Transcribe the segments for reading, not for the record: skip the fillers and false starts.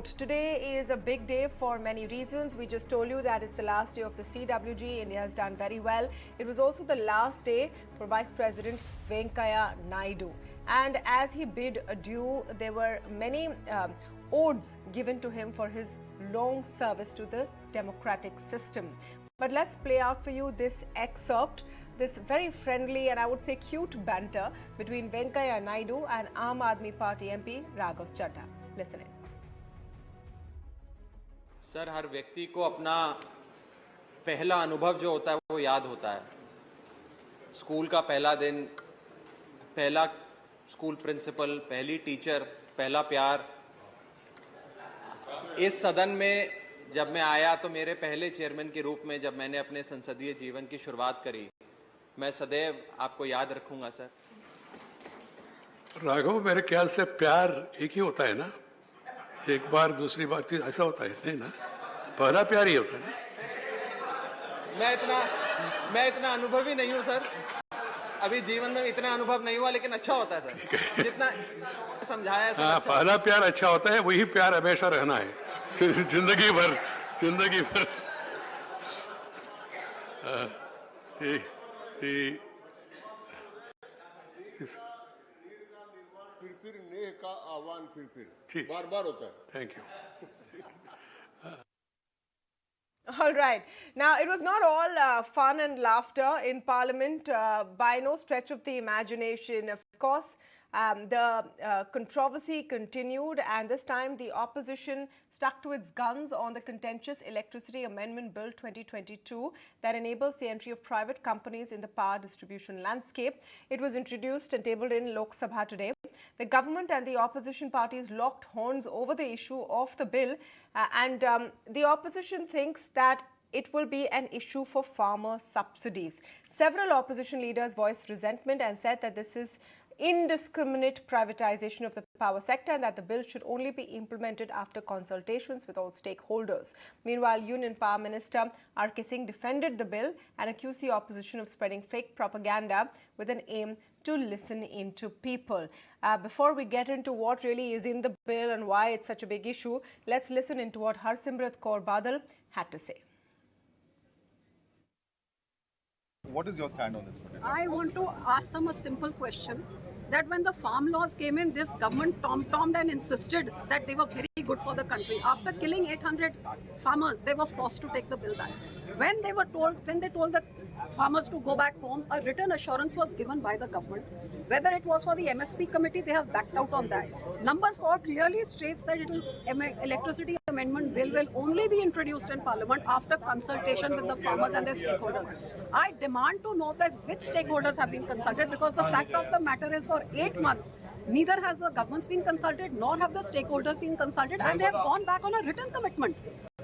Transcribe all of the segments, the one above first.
Today is a big day for many reasons. We just told you that it's the last day of the CWG. India has done very well. It was also the last day for Vice President Venkaiah Naidu. And as he bid adieu, there were many odes given to him for his long service to the democratic system. But let's play out for you this excerpt, this very friendly and I would say cute banter between Venkaiah Naidu and Aam Aadmi Party MP Raghav Chadha. Listen in. Sir, हर व्यक्ति को अपना पहला अनुभव जो होता है वो याद होता है। स्कूल का पहला दिन, पहला स्कूल प्रिंसिपल, पहली टीचर, पहला प्यार। इस सदन में जब मैं आया तो मेरे पहले चेयरमैन के रूप में जब मैंने अपने संसदीय जीवन की शुरुआत करी, मैं सदैव आपको याद रखूंगा सर। राघव, मेरे ख्याल से प्यार एक ही होता है ना, एक बार दूसरी बार फिर ऐसा होता है नहीं ना, पहला प्यार ही होता है ना। मैं इतना अनुभवी नहीं हूं सर, अभी जीवन में इतना अनुभव नहीं हुआ, लेकिन अच्छा होता है सर जितना समझाया सर। हाँ, पहला प्यार अच्छा होता है, वही प्यार हमेशा रहना है जिंदगी भर। फिर नेह का आह्वान फिर बार-बार होता है। Thank you. All right. Now, it was not all fun and laughter in Parliament by no stretch of the imagination. Of course, the controversy continued, and this time the opposition stuck to its guns on the contentious Electricity Amendment Bill 2022 that enables the entry of private companies in the power distribution landscape. It was introduced and tabled in Lok Sabha today. The government and the opposition parties locked horns over the issue of the bill, and the opposition thinks that it will be an issue for farmer subsidies. Several opposition leaders voiced resentment and said that this is indiscriminate privatization of the power sector and that the bill should only be implemented after consultations with all stakeholders. Meanwhile, Union Power Minister R.K. Singh defended the bill and accused the opposition of spreading fake propaganda with an aim to listen into people. Before we get into what really is in the bill and why it's such a big issue, let's listen into what Harsimrat Kaur Badal had to say. What is your stand on this? I want to ask them a simple question, that when the farm laws came in, this government tom-tommed and insisted that they were very good for the country. After killing 800 farmers, they were forced to take the bill back. When they told the farmers to go back home, a written assurance was given by the government. Whether it was for the MSP committee, they have backed out on that. Number 4 clearly states that Electricity Amendment Bill will only be introduced in Parliament after consultation with the farmers and their stakeholders. I demand to know that which stakeholders have been consulted, because the fact of the matter is for 8 months, neither has the governments been consulted nor have the stakeholders been consulted, and they have gone back on a written commitment.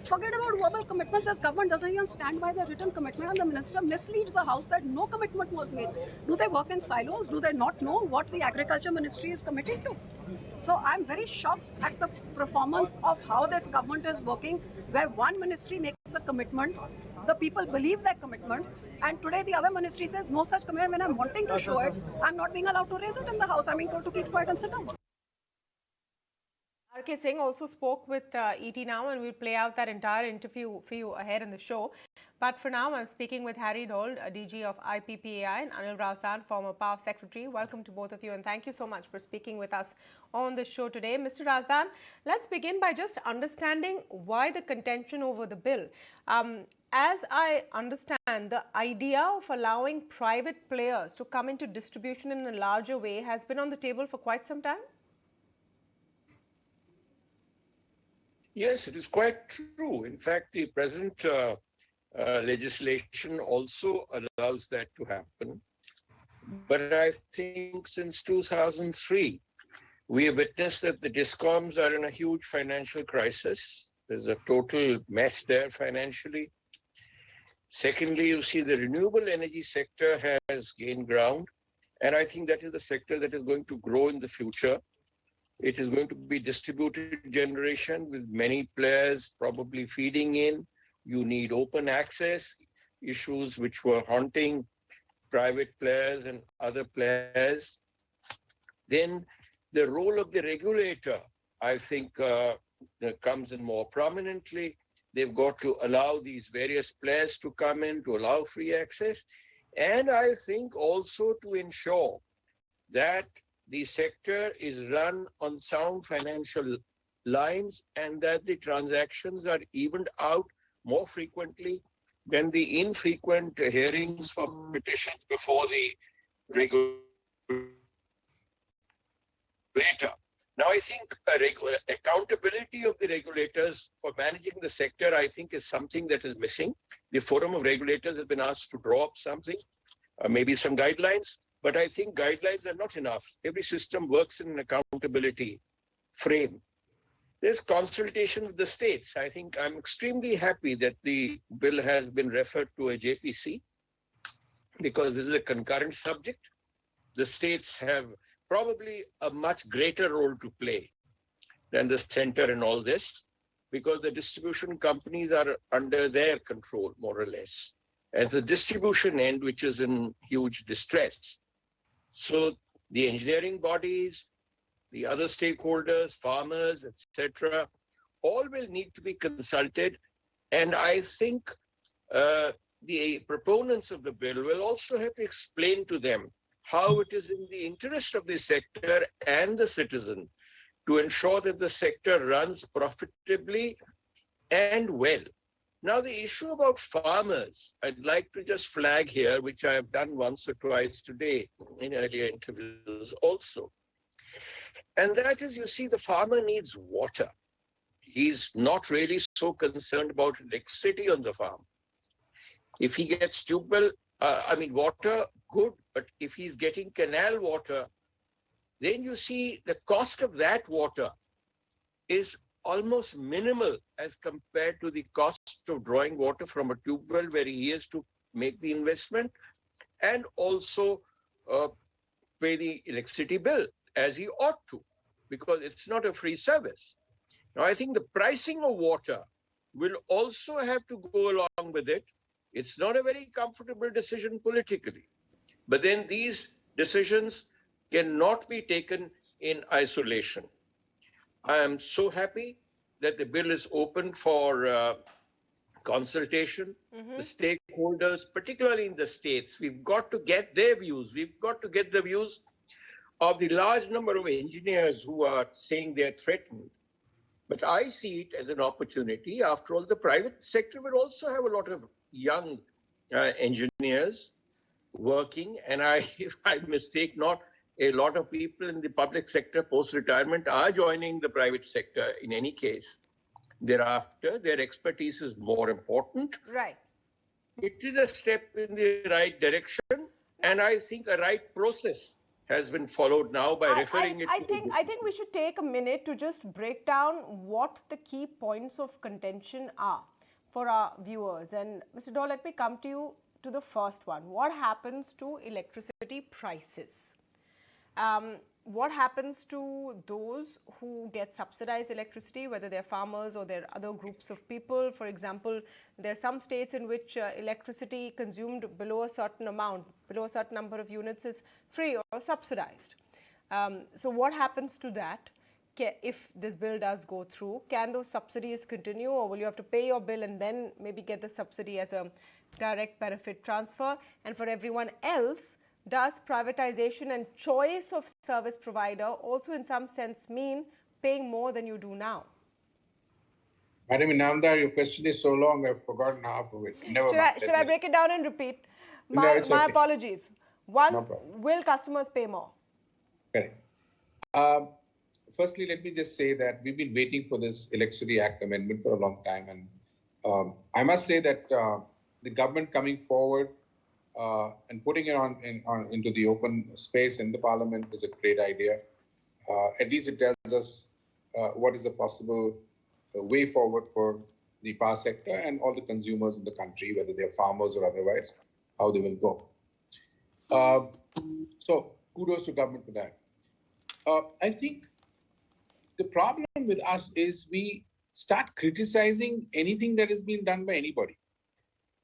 Forget about verbal commitments. This government doesn't even stand by the written commitment, and the minister misleads the house that no commitment was made. Do they work in silos? Do they not know what the agriculture ministry is committing to? So I'm very shocked at the performance of how this government is working, where one ministry makes a commitment, the people believe their commitments, and today the other ministry says no such commitment. When I'm wanting to show it, I'm not being allowed to raise it in the house. I'm being told to keep quiet and sit down. R.K. Singh also spoke with ET Now, and we'll play out that entire interview for you ahead in the show. But for now, I'm speaking with Harry Dold, DG of IPPAI, and Anil Razdan, former Power Secretary. Welcome to both of you, and thank you so much for speaking with us on the show today. Mr. Razdan, let's begin by just understanding why the contention over the bill. As I understand, the idea of allowing private players to come into distribution in a larger way has been on the table for quite some time. Yes, it is quite true. In fact, the present legislation also allows that to happen. But I think since 2003, we have witnessed that the DISCOMs are in a huge financial crisis. There's a total mess there financially. Secondly, you see the renewable energy sector has gained ground. And I think that is the sector that is going to grow in the future. It is going to be distributed generation with many players probably feeding in. You need open access issues which were haunting private players and other players. Then the role of the regulator, I think, comes in more prominently. They've got to allow these various players to come in, to allow free access. And I think also to ensure that the sector is run on sound financial lines and that the transactions are evened out more frequently than the infrequent hearings for petitions before the regulator. Now, I think accountability of the regulators for managing the sector, I think, is something that is missing. The Forum of Regulators has been asked to draw up something, maybe some guidelines, but I think guidelines are not enough. Every system works in an accountability frame. There's consultation with the states. I think I'm extremely happy that the bill has been referred to a JPC because this is a concurrent subject. The states have probably a much greater role to play than the center in all this because the distribution companies are under their control, more or less, as the distribution end, which is in huge distress. So the engineering bodies, the other stakeholders, farmers, etc., all will need to be consulted. And I think the proponents of the bill will also have to explain to them how it is in the interest of the sector and the citizen to ensure that the sector runs profitably and well. Now, the issue about farmers, I'd like to just flag here, which I have done once or twice today in earlier interviews also. And that is, you see, the farmer needs water. He's not really so concerned about electricity on the farm. If he gets water, good, but if he's getting canal water, then you see the cost of that water is almost minimal as compared to the cost of drawing water from a tube well where he has to make the investment and also pay the electricity bill as he ought to, because it's not a free service. Now, I think the pricing of water will also have to go along with it. It's not a very comfortable decision politically, but then these decisions cannot be taken in isolation. I am so happy that the bill is open for consultation. The stakeholders, particularly in the states, we've got to get their views. We've got to get the views of the large number of engineers who are saying they're threatened. But I see it as an opportunity. After all, the private sector will also have a lot of young engineers working. And if I mistake not, a lot of people in the public sector post-retirement are joining the private sector in any case. Thereafter, their expertise is more important. Right. It is a step in the right direction. And I think a right process has been followed now by referring it to... I think we should take a minute to just break down what the key points of contention are for our viewers. And Mr. Daul, let me come to you to the first one. What happens to electricity prices? What happens to those who get subsidized electricity, whether they're farmers or they're other groups of people? For example, there are some states in which electricity consumed below a certain amount, below a certain number of units is free or subsidized. So what happens to that if this bill does go through? Can those subsidies continue, or will you have to pay your bill and then maybe get the subsidy as a direct benefit transfer? And for everyone else, does privatization and choice of service provider also in some sense mean paying more than you do now? Madam Inamdar, your question is so long, I've forgotten half of it. Should I break it down and repeat? My apologies. One, will customers pay more? Correct. Firstly, let me just say that we've been waiting for this Electricity Act amendment for a long time. And I must say that the government coming forward and putting it into the open space in the parliament is a great idea. At least it tells us what is a possible way forward for the power sector and all the consumers in the country, whether they're farmers or otherwise, how they will go. So kudos to government for that. I think the problem with us is we start criticizing anything that is being done by anybody.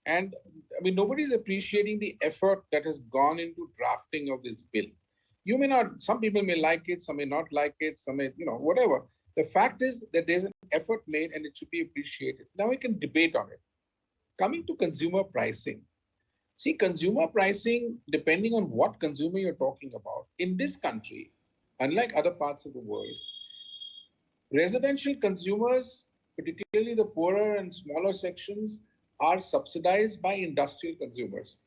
And I mean, nobody's appreciating the effort that has gone into drafting of this bill. You may not, some people may like it, some may not like it, some may, whatever. The fact is that there's an effort made and it should be appreciated. Now we can debate on it. Coming to consumer pricing. See, consumer pricing, depending on what consumer you're talking about, in this country, unlike other parts of the world, residential consumers, particularly the poorer and smaller sections, are subsidized by industrial consumers.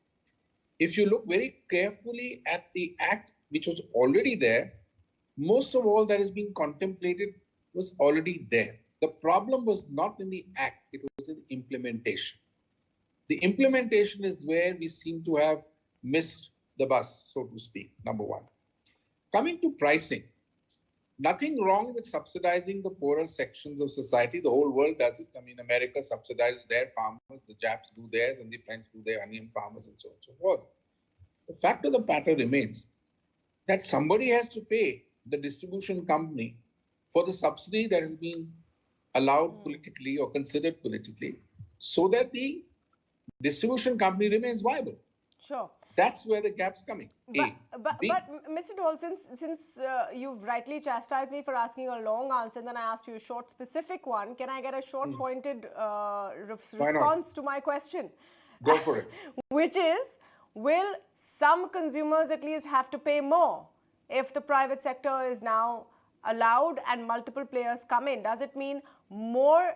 If you look very carefully at the act, which was already there, most of all that is being contemplated was already there. The problem was not in the act, it was in implementation. The implementation is where we seem to have missed the bus, so to speak, number one. Coming to pricing, nothing wrong with subsidizing the poorer sections of society. The whole world does it. I mean, America subsidizes their farmers, the Japs do theirs, and the French do their onion farmers, and so on and so forth. The fact of the matter remains that somebody has to pay the distribution company for the subsidy that has been allowed politically or considered politically, so that the distribution company remains viable. Sure. That's where the gap's coming. But Mr. Dole, since you've rightly chastised me for asking a long answer, and then I asked you a short, specific one, can I get a short, pointed response to my question? Go for it. Which is, will some consumers at least have to pay more if the private sector is now allowed and multiple players come in? Does it mean more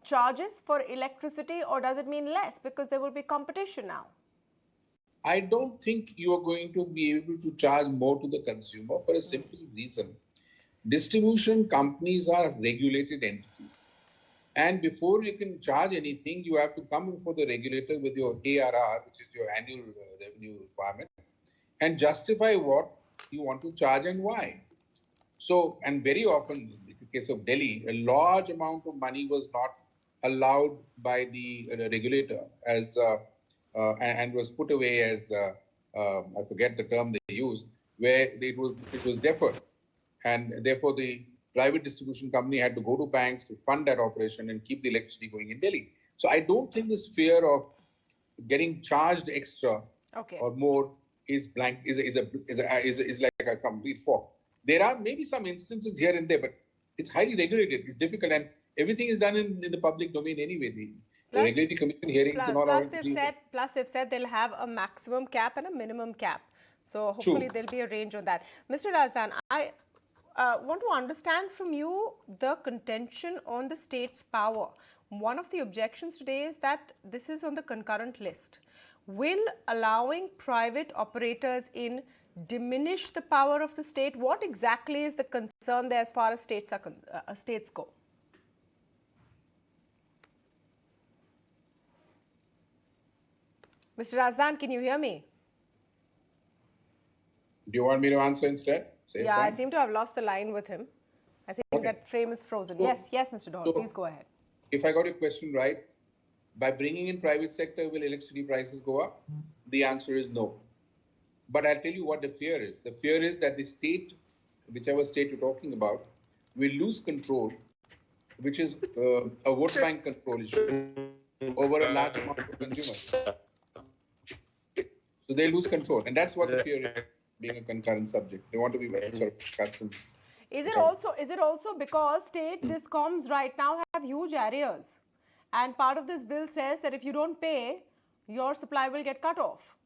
charges for electricity, or does it mean less because there will be competition now? I don't think you are going to be able to charge more to the consumer for a simple reason. Distribution companies are regulated entities. And before you can charge anything, you have to come before the regulator with your ARR, which is your annual revenue requirement, and justify what you want to charge and why. So, and very often, in the case of Delhi, a large amount of money was not allowed by the regulator as and was put away as, I forget the term they used, where it was deferred. And therefore, the private distribution company had to go to banks to fund that operation and keep the electricity going in Delhi. So I don't think this fear of getting charged extra or more is like a complete fog. There are maybe some instances here and there, but it's highly regulated. It's difficult, and everything is done in the public domain anyway. The regulatory commission hearings and all. Plus, they've said they'll have a maximum cap and a minimum cap. So hopefully there'll be a range on that. Mr. Razdan, I want to understand from you the contention on the state's power. One of the objections today is that this is on the concurrent list. Will allowing private operators in diminish the power of the state? What exactly is the concern there as far as states go? Mr. Razdan, can you hear me? Do you want me to answer instead? I seem to have lost the line with him. I think that frame is frozen. Yes, Mr. Dole, please go ahead. If I got your question right, by bringing in private sector, will electricity prices go up? The answer is no. But I'll tell you what the fear is. The fear is that the state, whichever state you're talking about, will lose control, which is a vote bank control issue over a large amount of consumers. So they lose control. And that's what the fear is, being a concurrent subject. They want to be sort of custom. Is it also because state discoms right now have huge arrears? And part of this bill says that if you don't pay, your supply will get cut off.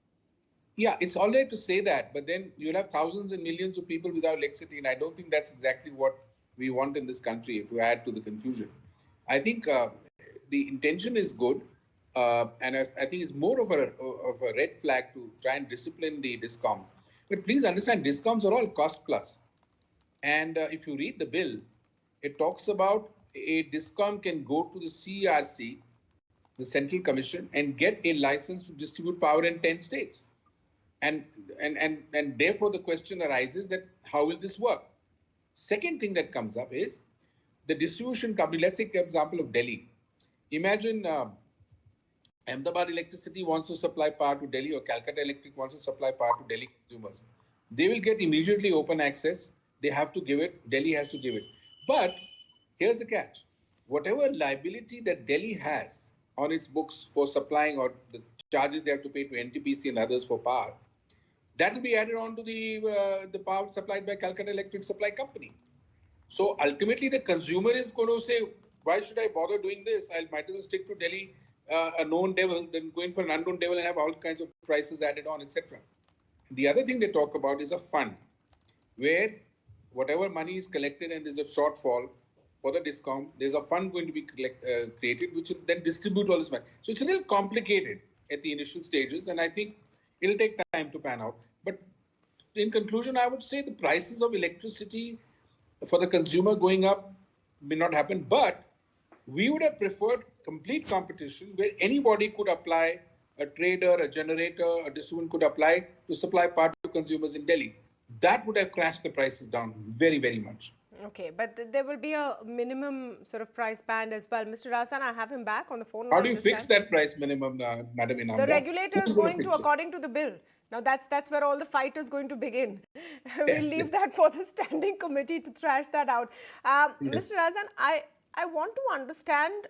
Yeah, it's all right to say that, but then you'll have thousands and millions of people without electricity, and I don't think that's exactly what we want in this country, to add to the confusion. I think the intention is good, and I think it's more of a red flag to try and discipline the DISCOM. But please understand, DISCOMs are all cost plus. And if you read the bill, it talks about a DISCOM can go to the CERC, the Central Commission, and get a license to distribute power in 10 states. And therefore the question arises that how will this work? Second thing that comes up is the distribution company. Let's take the example of Delhi. Imagine Ahmedabad Electricity wants to supply power to Delhi, or Calcutta Electric wants to supply power to Delhi consumers. They will get immediately open access. They have to give it. Delhi has to give it. But here's the catch. Whatever liability that Delhi has on its books for supplying, or the charges they have to pay to NTPC and others for power, that will be added on to the power supplied by Calcutta Electric Supply Company. So ultimately, the consumer is going to say, why should I bother doing this? I might as well stick to Delhi, a known devil, than going for an unknown devil and have all kinds of prices added on, etc. The other thing they talk about is a fund where whatever money is collected and there's a shortfall for the discount, there's a fund going to be created which will then distribute all this money. So it's a little complicated at the initial stages, and I think it'll take time to pan out. But in conclusion, I would say the prices of electricity for the consumer going up may not happen, but we would have preferred complete competition where anybody could apply, a trader, a generator, a distributor could apply to supply power to consumers in Delhi. That would have crashed the prices down very, very much. Okay, but there will be a minimum sort of price band as well. Mr. Rasan, I have him back on the phone. How do you fix that price minimum, Madam Inamda? The regulator is going to, fix it? according to the bill. Now that's where all the fight is going to begin. We'll Yes. leave that for the standing committee to thrash that out. Mr. Razan, I want to understand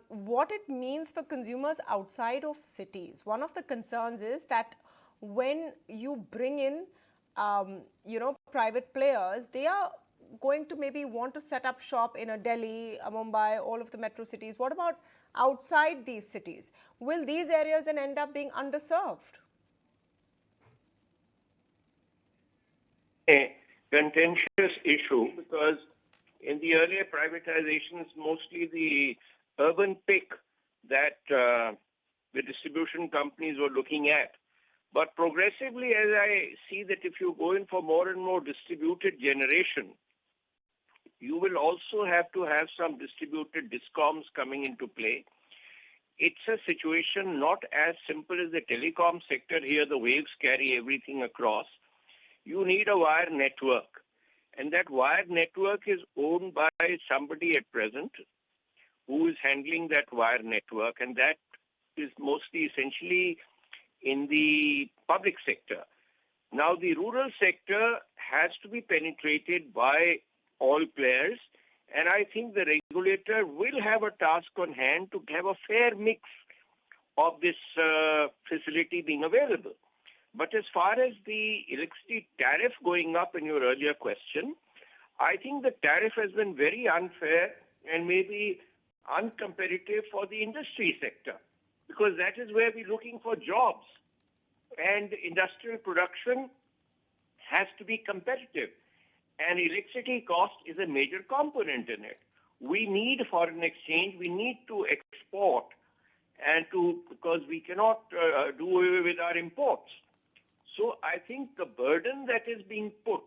what it means for consumers outside of cities. One of the concerns is that when you bring in, private players, they are going to maybe want to set up shop in a Delhi, a Mumbai, all of the metro cities. What about outside these cities? Will these areas then end up being underserved? A contentious issue, because in the earlier privatizations, mostly the urban pick that the distribution companies were looking at. But progressively, as I see that if you go in for more and more distributed generation, you will also have to have some distributed discoms coming into play. It's a situation not as simple as the telecom sector. Here, the waves carry everything across. You need a wire network. And that wire network is owned by somebody at present who is handling that wire network. And that is mostly essentially in the public sector. Now, the rural sector has to be penetrated by all players. And I think the regulator will have a task on hand to have a fair mix of this facility being available. But as far as the electricity tariff going up in your earlier question, I think the tariff has been very unfair and maybe uncompetitive for the industry sector, because that is where we're looking for jobs. And industrial production has to be competitive. And electricity cost is a major component in it. We need foreign exchange. We need to export, because we cannot do away with our imports. So I think the burden that is being put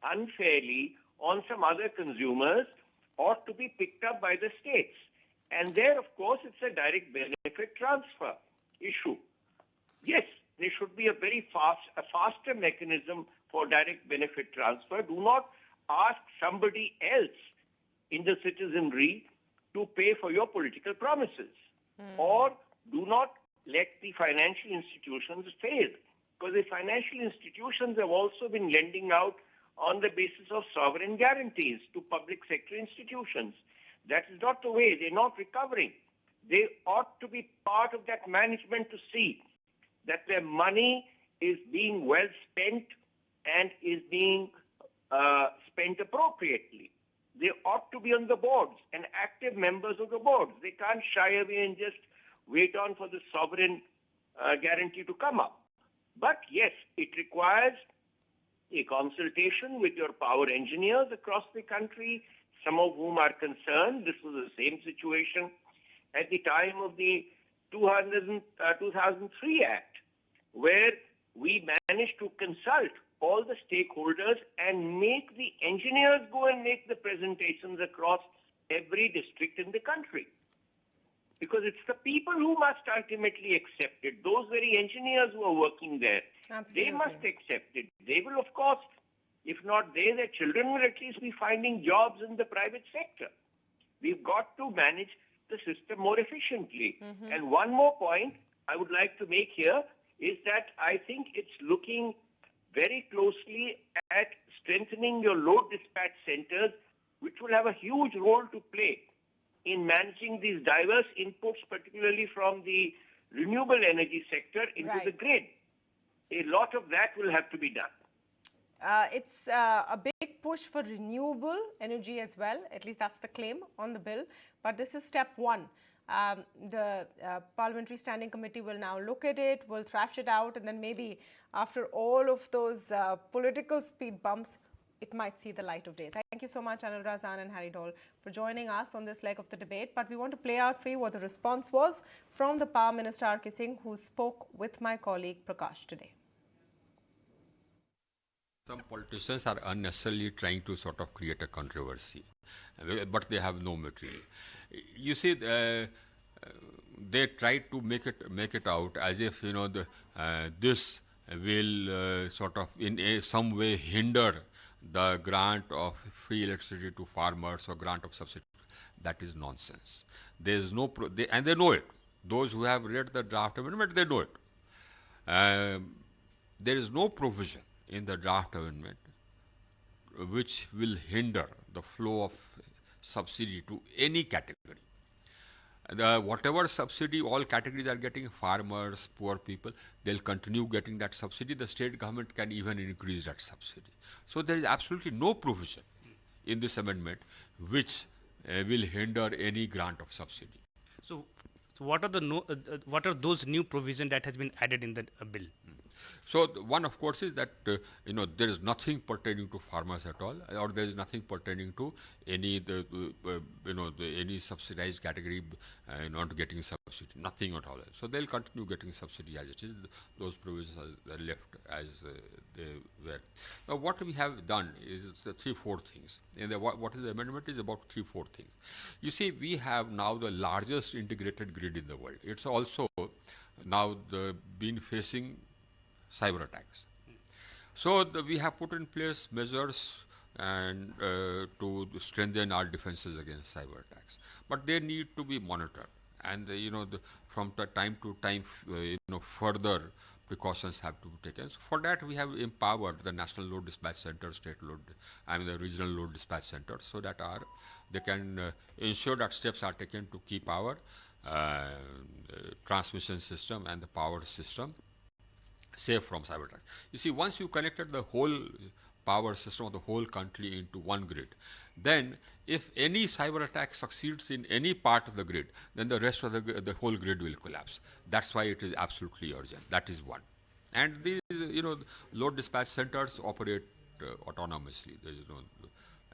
unfairly on some other consumers ought to be picked up by the states. And there, of course, it's a direct benefit transfer issue. Yes, there should be a faster mechanism for direct benefit transfer. Do not ask somebody else in the citizenry to pay for your political promises. Or do not let the financial institutions fail. Because the financial institutions have also been lending out on the basis of sovereign guarantees to public sector institutions. That is not the way. They're not recovering. They ought to be part of that management to see that their money is being well spent and is being spent appropriately. They ought to be on the boards and active members of the boards. They can't shy away and just wait on for the sovereign guarantee to come up. But yes, it requires a consultation with your power engineers across the country, some of whom are concerned. This was the same situation at the time of the 2003 Act, where we managed to consult all the stakeholders and make the engineers go and make the presentations across every district in the country. Because it's the people who must ultimately accept it. Those very engineers who are working there, Absolutely. they must accept it. They will, of course, if not they, their children will at least be finding jobs in the private sector. We've got to manage the system more efficiently. And one more point I would like to make here is that I think it's looking very closely at strengthening your load dispatch centers, which will have a huge role to play in managing these diverse inputs, particularly from the renewable energy sector into the grid. A lot of that will have to be done. It's a big push for renewable energy as well. At least that's the claim on the bill. But this is step one. The Parliamentary Standing Committee will now look at it, will thrash it out, and then maybe after all of those political speed bumps, it might see the light of day. Thank you so much, Anil Razan and Harry Dole, for joining us on this leg of the debate. But we want to play out for you what the response was from the Power Minister R.K. Singh, who spoke with my colleague Prakash today. Some politicians are unnecessarily trying to sort of create a controversy, but they have no material. You see, they try to make it out as if this will sort of in some way hinder the grant of free electricity to farmers or grant of subsidy. That is nonsense. There is no and they know it. Those who have read the draft amendment, they know it. There is no provision in the draft amendment which will hinder the flow of subsidy to any category. Whatever subsidy all categories are getting, farmers, poor people, they'll continue getting that subsidy. The state government can even increase that subsidy. So there is absolutely no provision in this amendment which will hinder any grant of subsidy. So what are those new provisions that has been added in the bill? So one, of course, is that there is nothing pertaining to farmers at all, or there is nothing pertaining to any any subsidized category not getting subsidy. Nothing at all. So they'll continue getting subsidy as it is. Those provisions are left as they were. Now what we have done is 3-4 things. What is the amendment is about 3-4 things. You see, we have now the largest integrated grid in the world. It's also now been facing cyber attacks. So we have put in place measures and to strengthen our defenses against cyber attacks. But they need to be monitored, and from the time to time, further precautions have to be taken. So for that, we have empowered the National Load Dispatch Center, the regional load dispatch centers, so that they can ensure that steps are taken to keep our transmission system and the power system safe from cyber attacks. You see, once you connected the whole power system of the whole country into one grid, then if any cyber attack succeeds in any part of the grid, then the rest of the whole grid will collapse. That's why it is absolutely urgent. That is one. And these, load dispatch centers operate autonomously. There is no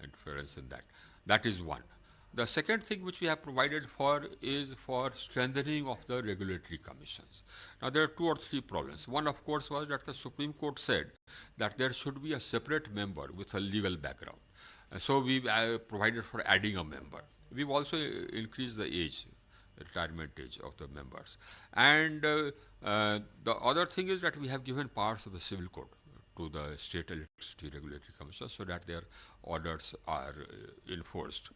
interference in that. That is one. The second thing which we have provided for is for strengthening of the regulatory commissions. Now there are 2 or 3 problems. One, of course, was that the Supreme Court said that there should be a separate member with a legal background. So we provided for adding a member. We've also increased the retirement age of the members. And the other thing is that we have given powers of the civil court to the State Electricity Regulatory Commission so that their orders are enforced.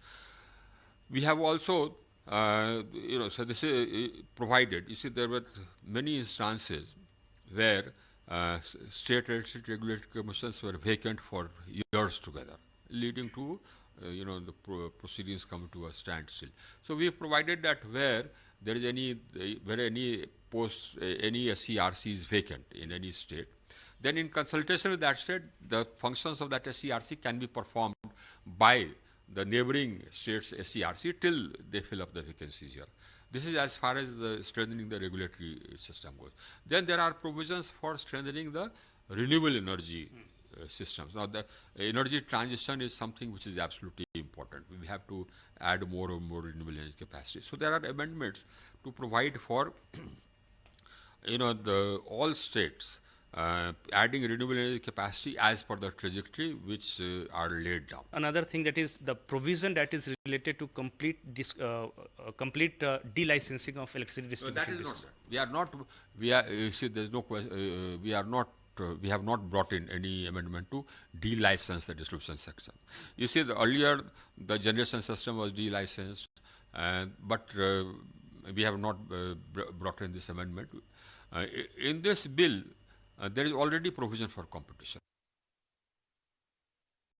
We have also, so this is provided. You see, there were many instances where state electricity regulatory commissions were vacant for years together, leading to, the proceedings come to a standstill. So we have provided that where there is any SCRC is vacant in any state, then in consultation with that state, the functions of that SCRC can be performed by the neighboring states' SCRC till they fill up the vacancies here. This is as far as strengthening the regulatory system goes. Then there are provisions for strengthening the renewable energy systems. Now, the energy transition is something which is absolutely important. We have to add more and more renewable energy capacity. So there are amendments to provide for, all states adding renewable energy capacity as per the trajectory which are laid down. Another thing, that is the provision that is related to complete delicensing of electricity distribution. So that is not. We have not brought in any amendment to delicense the distribution section. You see, earlier the generation system was delicensed, but we have not brought in this amendment. In this bill, there is already provision for competition.